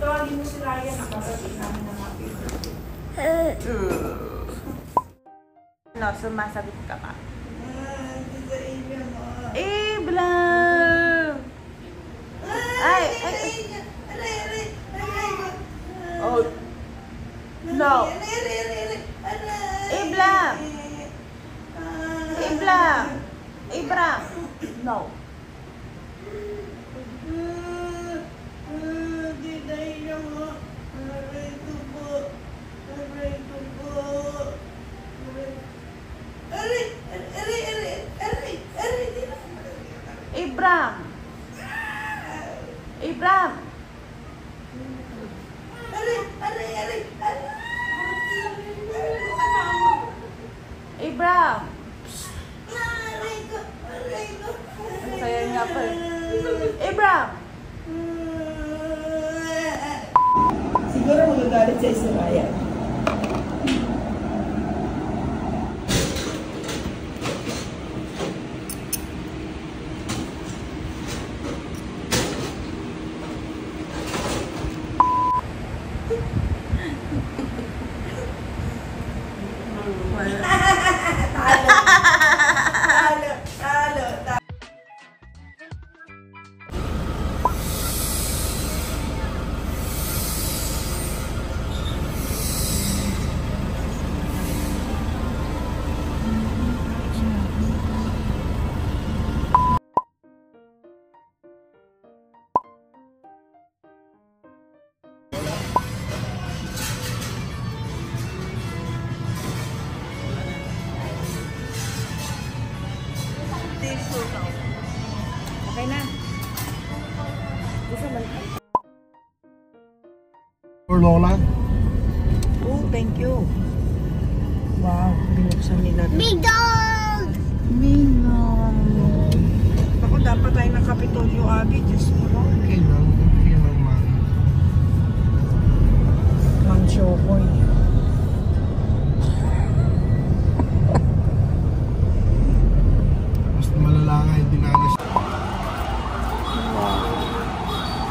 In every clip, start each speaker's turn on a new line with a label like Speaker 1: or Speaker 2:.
Speaker 1: Tawagin mo si Ryan, nakapagin namin ng happy birthday. No, sumasagot ka pa. Blam! Ay! Oh! No! Blam! Blam! Bram! No! Ibram! Ibram! Ibram! Ang saya niya pa eh. Ibram! Siguro magagalit siya si Ryan. Okay na. Gusto mo?
Speaker 2: For Lola?
Speaker 1: Oh, thank you. Wow, binuksan nila.
Speaker 3: Big dog!
Speaker 1: Big dog. Ako, dapat tayo ng Kapitolyo, Abby. Diyos mo lang.
Speaker 2: Okay lang. Okay lang, man.
Speaker 1: Mang Chokoy.
Speaker 2: Basta malala nga yung dinanas.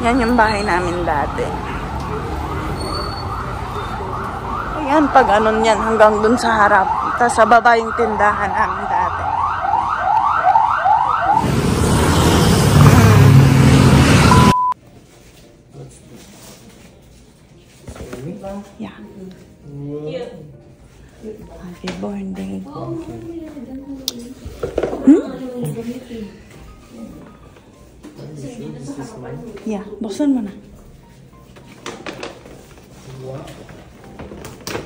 Speaker 1: Yan yung bahay namin dati. Ayan, pag anon yan, hanggang dun sa harap. Tapos sa baba yung tindahan namin dati. Yeah. Happy birthday. Yeah, buksan mo na.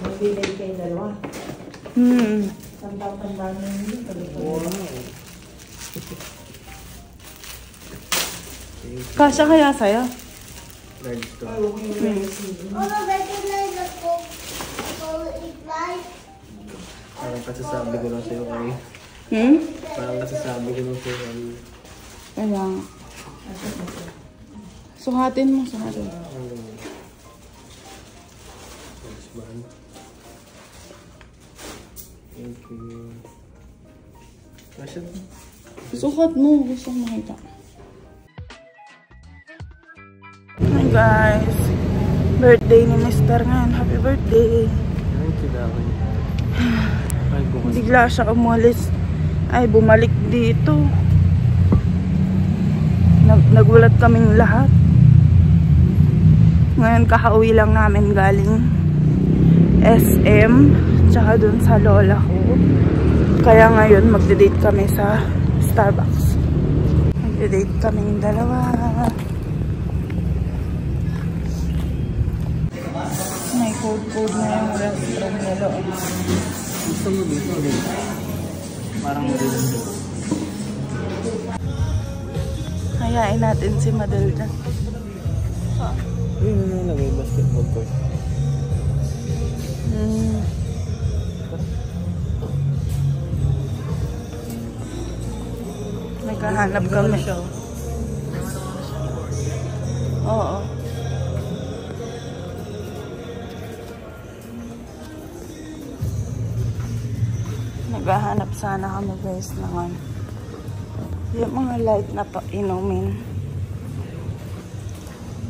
Speaker 1: Magbibigay kayo dalawa. Tanda-tanda na yun. Kasya kaya sa'yo?
Speaker 2: Parang kasasabi ko lang sa'yo kayo. Parang kasasabi ko lang sa'yo kayo.
Speaker 1: Kaya suhatin mo, suhatin.
Speaker 2: Thank you. Nasaan?
Speaker 1: Sukat mo, gusto ko makita. Hi guys, birthday ni Mr. ngayon. Happy birthday.
Speaker 2: Thank you, Dawan.
Speaker 1: Bigla siya umalis. Ay, bumalik dito. Nagulat kaming lahat. Ngayon kakauwi lang namin galing SM tsaka dun sa lola ko. Kaya ngayon magde-date kami sa Starbucks. Magde-date kaming dalawa. May code na yung restaurant nila.
Speaker 2: Gusto mo dito ulit? Parang dito.
Speaker 1: Hayain natin si Madel dyan.
Speaker 2: Ayun na nalagay basketball court.
Speaker 1: Naghahanap kami. Oo. Naghahanap sana kami guys ng yung mga light na inumin.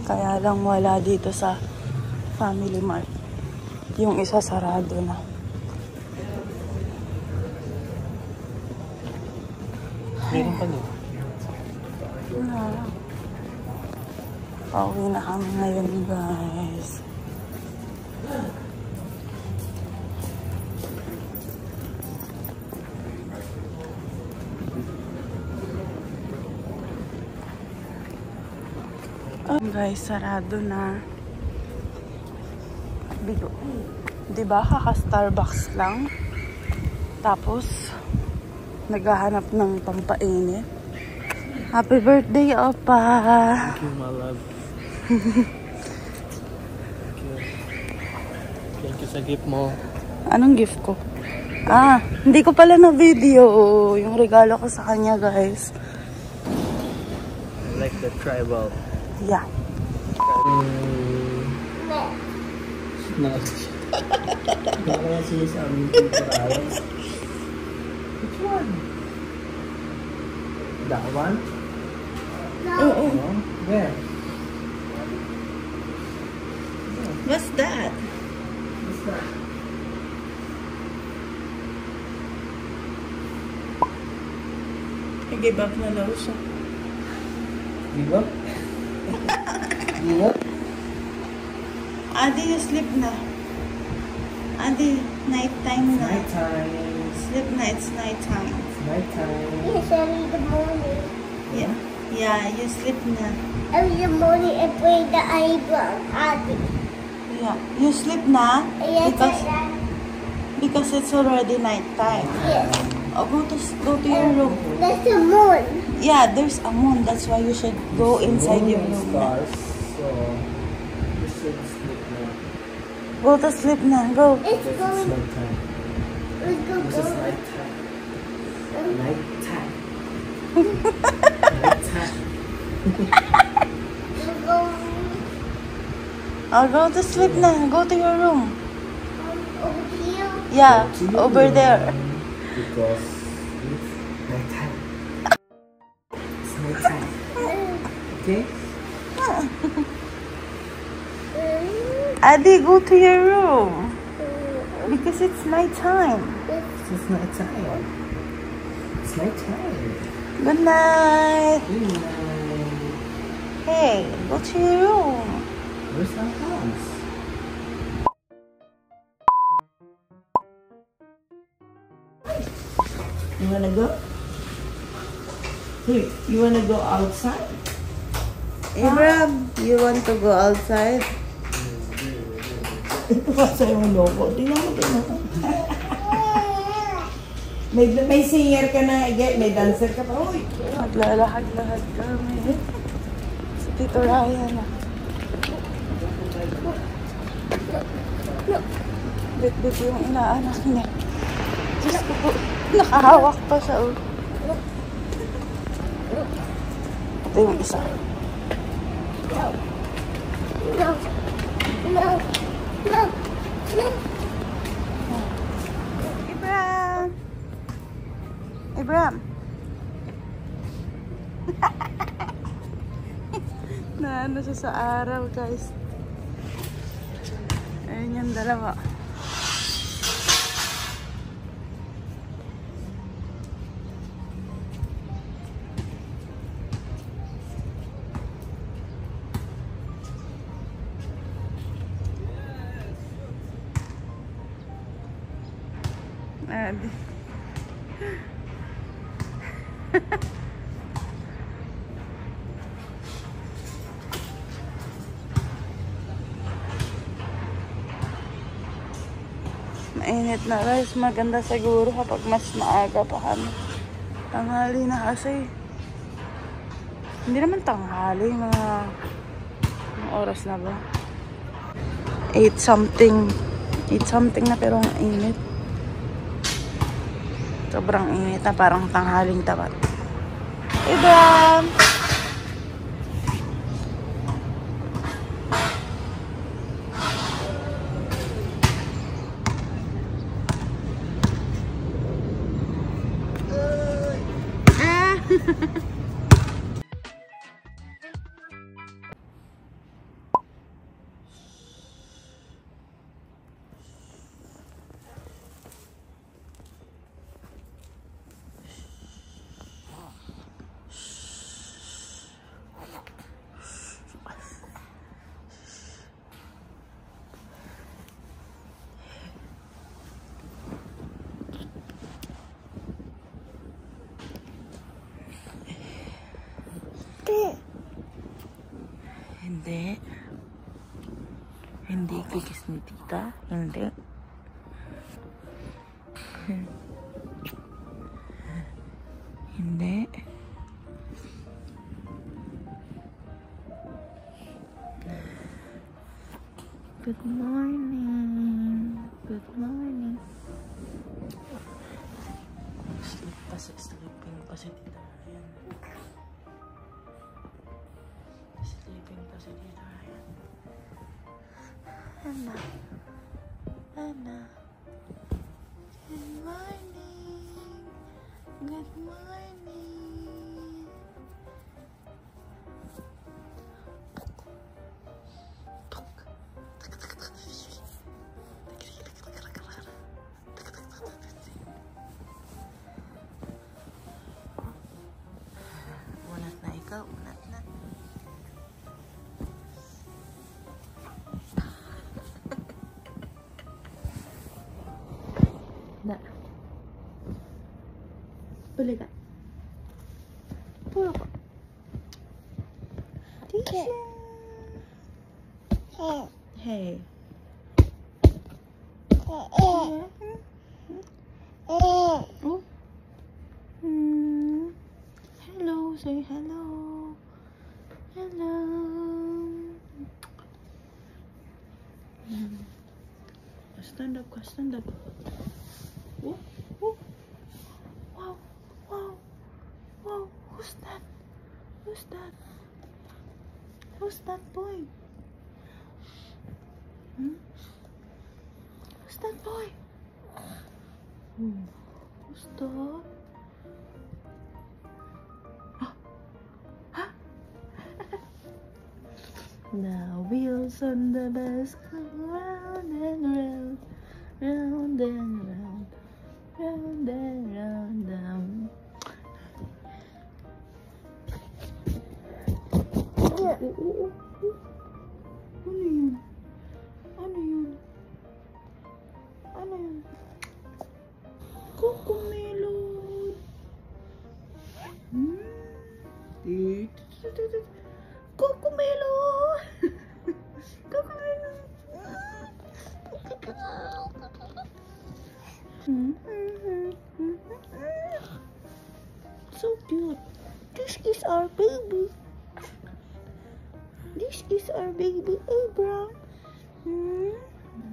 Speaker 1: Kaya lang wala dito sa Family Mart. Yung isa sarado na.
Speaker 2: Meron pa doon.
Speaker 1: Pauwi na kami ngayon, guys. Guys, sarado na. Bigo. Diba, kaka-Starbucks lang. Tapos, naghahanap ng pampainit. Happy birthday, Opa!
Speaker 2: Thank you, my love. Thank you sa gift mo.
Speaker 1: Anong gift ko? Hindi ko pala na video yung regalo ko sa kanya, guys.
Speaker 2: Like the tribal.
Speaker 1: Yeah.
Speaker 2: Nakakasiya sa aming temporary. Which one? That one?
Speaker 1: Oo.
Speaker 2: Where?
Speaker 1: What's that?
Speaker 2: What's that?
Speaker 1: I gave up na daw siya.
Speaker 2: Give up? Give up?
Speaker 1: Adi, you sleep na. Adi, nighttime na.
Speaker 2: Nighttime.
Speaker 1: Sleep na, it's nighttime.
Speaker 2: It's nighttime.
Speaker 3: Yes, early in the morning.
Speaker 1: Yeah. Yeah, you sleep na.
Speaker 3: Early in the morning, I play the eyebrow. Abby.
Speaker 1: Yeah. You sleep na?
Speaker 3: Yes,
Speaker 1: Because it's already nighttime.
Speaker 3: yes.
Speaker 1: Oh, go to your room.
Speaker 3: That's the moon.
Speaker 1: Yeah, there's a moon. That's why you should go inside your room.
Speaker 2: Stars, so you should sleep now.
Speaker 1: Go to sleep na. Go.
Speaker 3: It's
Speaker 2: Because it's
Speaker 3: going.
Speaker 2: nighttime.
Speaker 3: Let's go.
Speaker 2: This is nighttime. Nighttime. Nighttime.
Speaker 3: Let's go.
Speaker 1: Oh, go to sleep na. Go to your room.
Speaker 3: Over here.
Speaker 1: Yeah,
Speaker 2: Go to your
Speaker 1: over
Speaker 2: room.
Speaker 1: there.
Speaker 2: Because it's nighttime. It's nighttime. Okay?
Speaker 1: Adi, go to your room. Because it's nighttime.
Speaker 2: It's nighttime. It's nighttime.
Speaker 1: Good night.
Speaker 2: Good night.
Speaker 1: Hey, go to your room.
Speaker 2: Where's our house?
Speaker 1: You wanna go? Hey, you wanna go outside? Abraham, you want to go outside? Pasay mo loko. Tingnan mo. May singer ka na, may dancer ka pa. Uy! Maglalahad-lahad kami. Sa Tito Ryan. Bit-bit yung inaanak niya. Diyos ko po, nakahawak pa siya. Ito yung isa.
Speaker 3: No. No. No. No. No.
Speaker 1: Abraham! Abraham! Naano siya sa araw, guys. Ayun yung dalawa. Adi. Mainit na, guys. Maganda siguro kapag mas maaga pa kami. Tanghali na kasi. Hindi naman tanghali. Mga oras na ba? 8 something. 8 something na pero ang init. Sobrang init na, parang tanghaling tapat. Abraham! Hindi kikis ni tita. Hindi. Hindi. Good morning. Good morning. Sleeping pa si tita. Ayan. Sleeping pa si tita. Ayan. Anna. Anna. Good morning. Good morning. Unat na ikaw, unat na. Na. Boleh tak? Boleh kok. Teacher. Hey. Oh. Hello, say hello. Hello. Stand up, stand up. Oh, oh. Wow, wow, wow. Who's that? Who's that? Who's that boy? Who's that boy? Who's that? The wheels on the bus go round and round, round and round, round and round, down. Ano yun? Ano yun? Ano yun? Cocomelon. Cocomelon. Cocomelon. So cute. This is our baby. This is our baby Abram.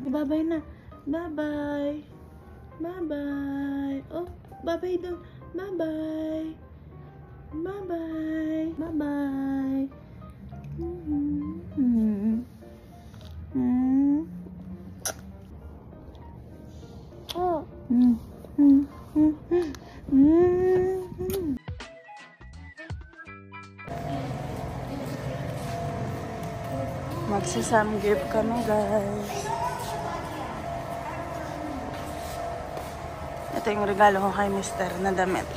Speaker 1: Bye-bye na. Bye-bye. Bye-bye. Oh, bye-bye daw. Bye-bye. Bye-bye. Bye-bye. Oh. Magsasamgip kami, guys. Ito yung regalo ko kay Mr. na damit.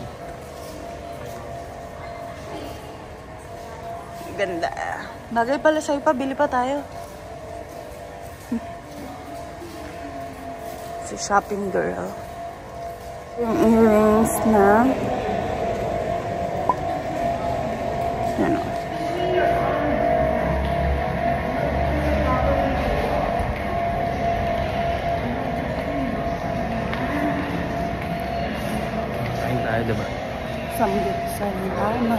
Speaker 1: Ganda. Bagay pala sa'yo pa, bili pa tayo. Si shopping girl. Yung earrings na ano.
Speaker 2: Kain tayo, diba?
Speaker 1: Samgip sa mama.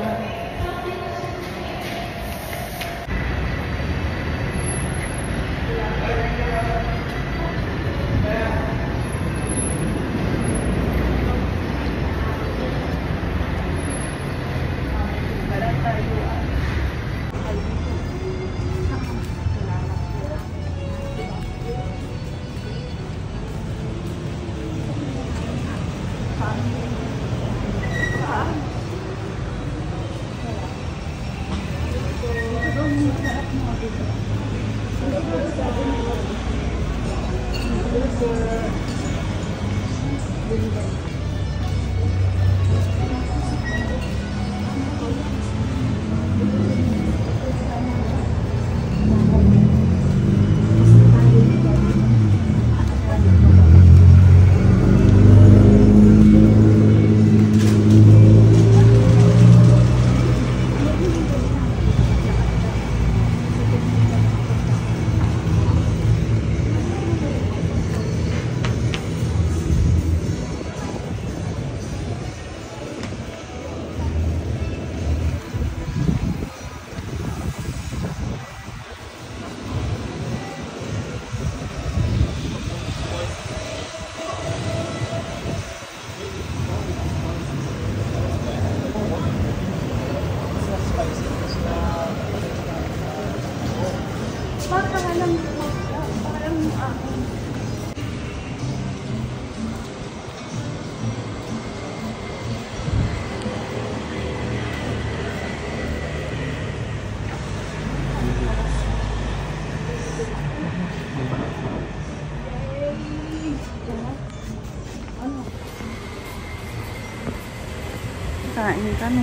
Speaker 1: Kain kami.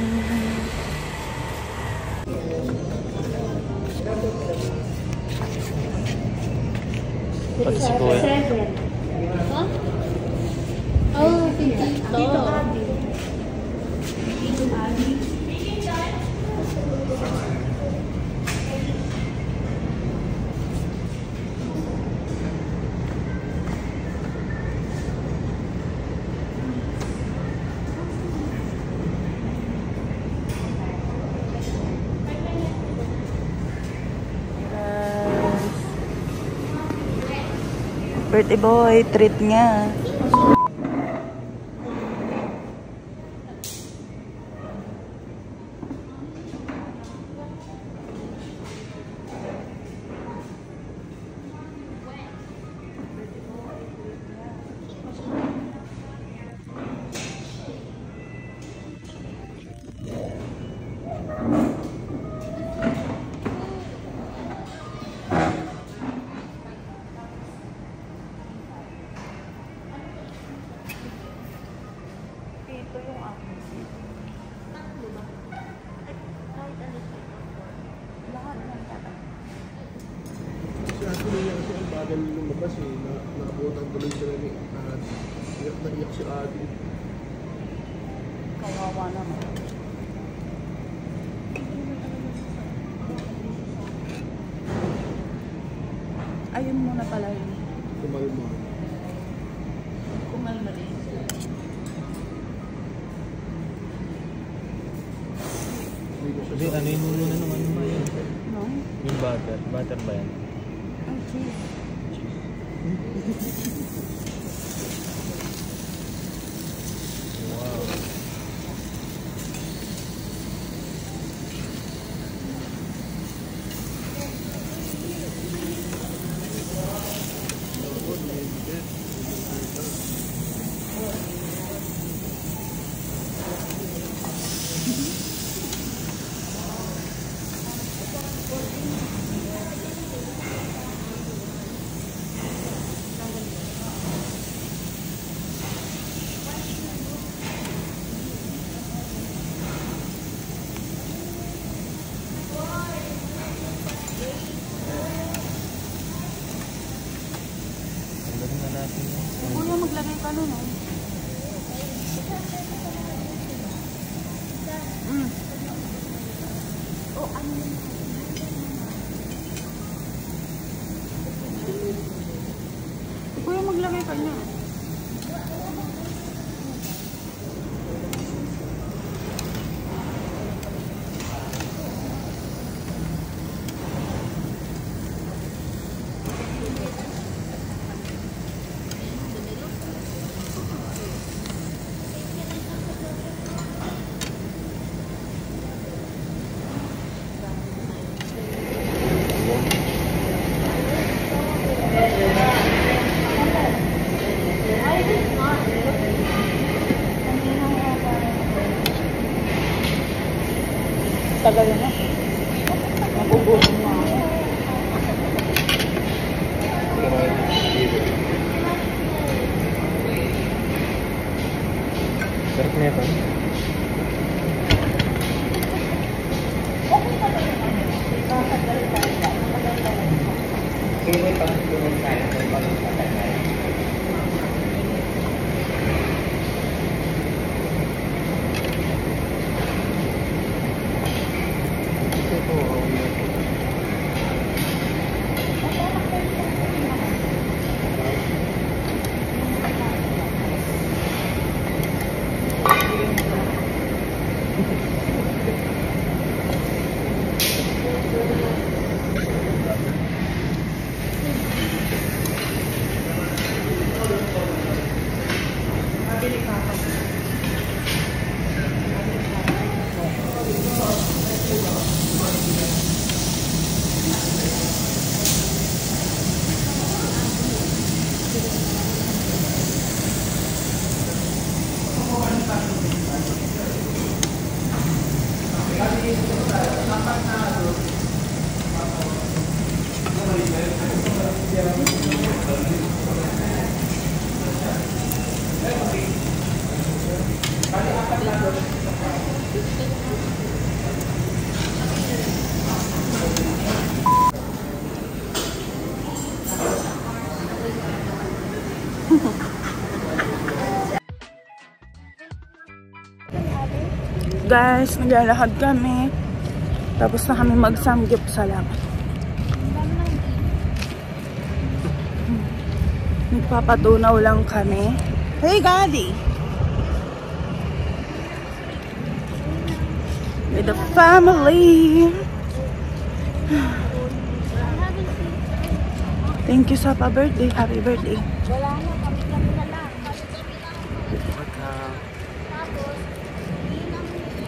Speaker 2: Pati si Kuya.
Speaker 3: Huh? Oh, Tito Abi. Tito Abi.
Speaker 1: Birthday boy, treat nga. Ito yung akin. Lahat ng tatay.
Speaker 2: Si Ate Lia kasi ang bagal lumabas eh. Nakabutan tuloy sila ni Ate. Iyak na iyak si Ate.
Speaker 1: Kawawa naman. Ayun muna pala yun.
Speaker 2: Kumalma.
Speaker 1: Kumalma din.
Speaker 2: Hindi, ano yung muna naman ba yan?
Speaker 1: No?
Speaker 2: Yung butter. Butter ba yan?
Speaker 1: Ang cheese.
Speaker 2: Wow.
Speaker 1: Kuya, maglagay ka nun, oh. Oh, ano yun? Kuya, maglagay ka niya. Tagal na. Magugutom na ako.
Speaker 2: Sarap na ito.
Speaker 1: Guys, naglalakad kami. Tapos na kami mag-samgyup. Salamat. Nagpapatunaw lang kami. Hey, Daddy! With the family. Thank you sa pa-birthday. Happy birthday.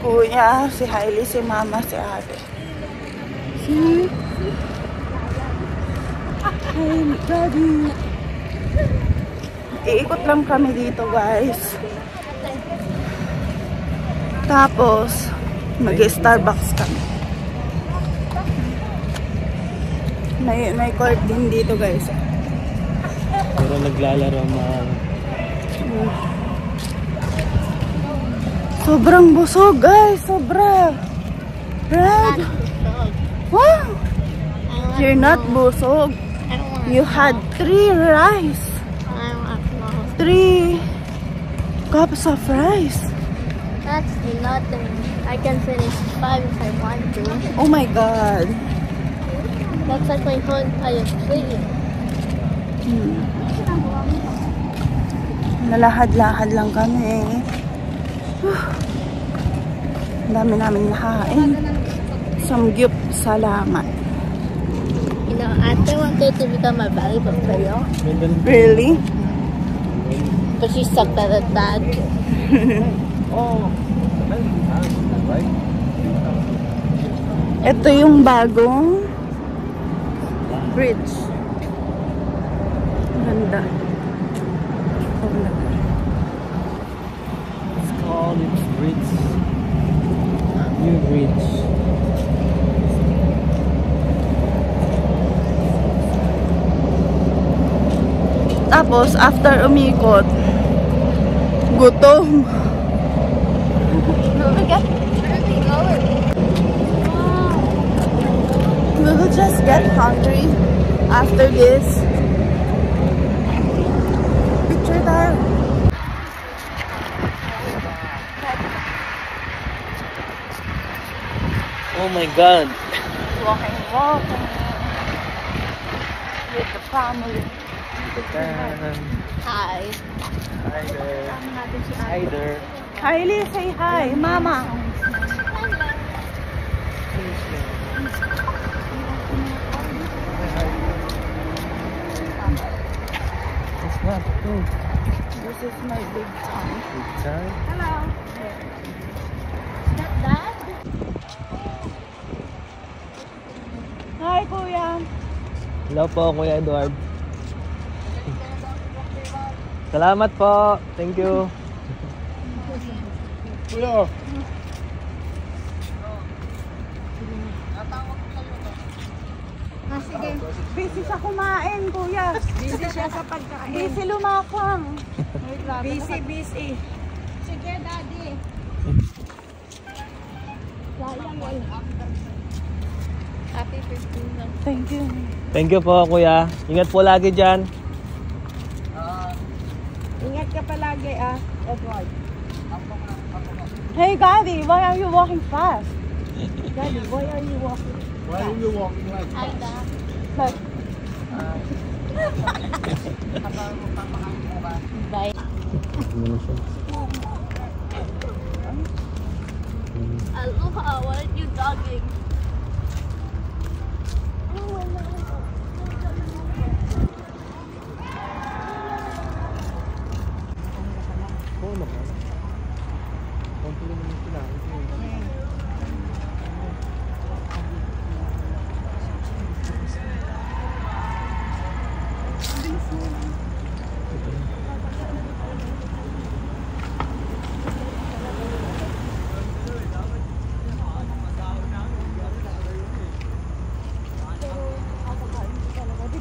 Speaker 1: Kuya, si Hailey, si Mama, si Ate. Si... Hey, Daddy. Iikot lang kami dito, guys. Tapos, mag-Starbucks kami. May court din dito, guys.
Speaker 2: Pero naglalaro mga...
Speaker 1: Sobrang busog, guys. Sobra. Right? Wow. You're not busog. You had 3 rice. 3 cups of rice.
Speaker 3: That's nothing. I can finish 5 if I want to.
Speaker 1: Oh my God.
Speaker 3: That's like my whole entire plate.
Speaker 1: Nalahad-lahad lang kami. Ang dami namin nakain. Samgyup, salamat.
Speaker 3: You know, Ate wanted to become a volleyball player.
Speaker 1: Really?
Speaker 3: But she sucked at that.
Speaker 2: Oh.
Speaker 1: Ito yung bagong bridge. Ganda.
Speaker 2: It's called bridge. New bridge.
Speaker 1: Tapos, after umikot, gutom. We will just get hungry after this. Picture tayo.
Speaker 2: Oh my God.
Speaker 1: Walking with the family.
Speaker 3: Hi.
Speaker 2: Hi there. Hi there.
Speaker 1: Kylie, say hi, Mama.
Speaker 2: It's not good.
Speaker 1: This is my big time.
Speaker 2: Big time.
Speaker 3: Hello. Is that Dad?
Speaker 1: Hi, Kuya.
Speaker 2: Hello po, Kuya Edward. Salamat po. Thank you. Kuya.
Speaker 3: Sige.
Speaker 1: Busy siya kumain, Kuya.
Speaker 3: Busy siya sa pagkain.
Speaker 1: Busy lumakang.
Speaker 3: Busy. Sige, Daddy. Happy 15th lang.
Speaker 1: Thank you.
Speaker 2: Thank you po, Kuya. Ingat po lagi dyan.
Speaker 3: Ingat ka palagi, Edward.
Speaker 1: Hey, Daddy, why are you walking fast?
Speaker 3: Daddy, why are you walking?
Speaker 2: Why are you walking like
Speaker 3: Hi, Dad.
Speaker 1: Like,
Speaker 3: Bye. Aloha, why are you jogging?
Speaker 2: Oo naman. Konti lang naman sila.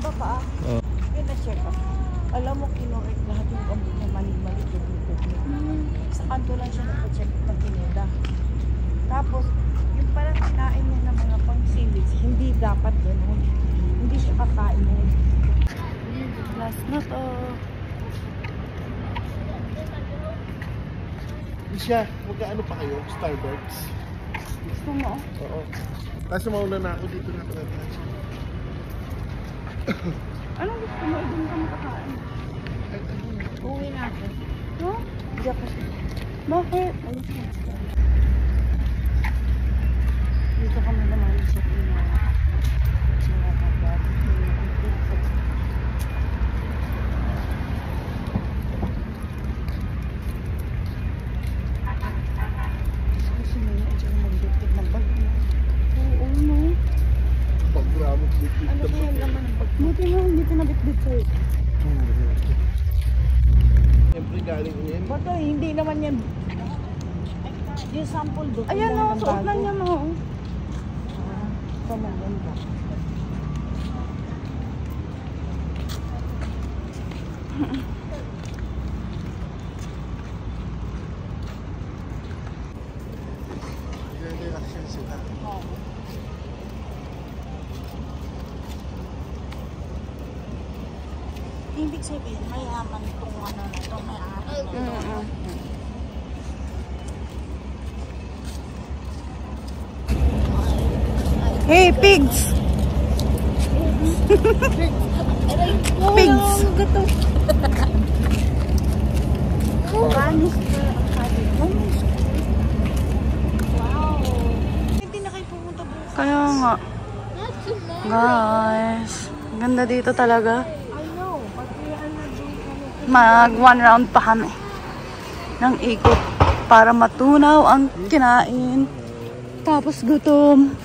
Speaker 1: diba pa? Yun na siya pa. Alam mo, kinorek lahat yung gamit na mali-mali yung dito. Sa kanto lang siya nakacheck na tinida. Tapos, yung parang kinain niya ng mga pang-seaweeds, hindi dapat ganun. Hindi siya kakain mo. Last na to.
Speaker 2: Siya, magkaano pa kayo? Starbucks?
Speaker 1: Gusto mo?
Speaker 2: Oo. Kaso mauna na ako dito na natin.
Speaker 1: Anong gusto mo? Doon ka makakain.
Speaker 3: Uwi na ako.
Speaker 1: No?
Speaker 3: Hindi ako siya.
Speaker 1: Bakit?
Speaker 3: Dito kami naman sa Pino.
Speaker 1: Gusto mo na dyan mag-dipit ng bag mo. Oo, no?
Speaker 2: Pag-gramo, bit-bit
Speaker 3: Ano kaya yung laman ng bag?
Speaker 1: Buti nga, hindi pinabit-bit sa'yo.
Speaker 2: Siyempre galing yun.
Speaker 3: Bato, hindi naman yan. Yung sample doon.
Speaker 1: Ayan o, suot na niya mo.
Speaker 3: Pamaganda.
Speaker 2: Relaxation sila.
Speaker 3: Ibig sabihin, mayaman itong ano na ito, may ari na ito.
Speaker 1: Hey, pigs! Pigs!
Speaker 3: Vanish ka ang sabi. Wow! Hindi na kayo pumunta bukas.
Speaker 1: Kaya nga.
Speaker 3: Not tomorrow.
Speaker 1: Guys, ang ganda dito talaga.
Speaker 3: I know, but we are not doing anything.
Speaker 1: Mag one round pa kami ng ikot para matunaw ang kinain. Tapos gutom.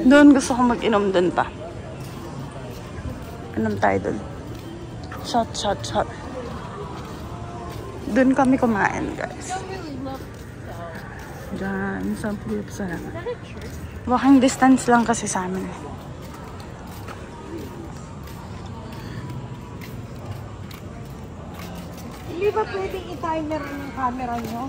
Speaker 1: Doon gusto ko mag-inom doon pa. Inom tayo doon. Shot, shot, shot. Doon kami kumain, guys. Diyan, sa Philips na. Walking distance lang kasi sa amin.
Speaker 3: Hindi ba pwedeng i-timer ng camera nyo?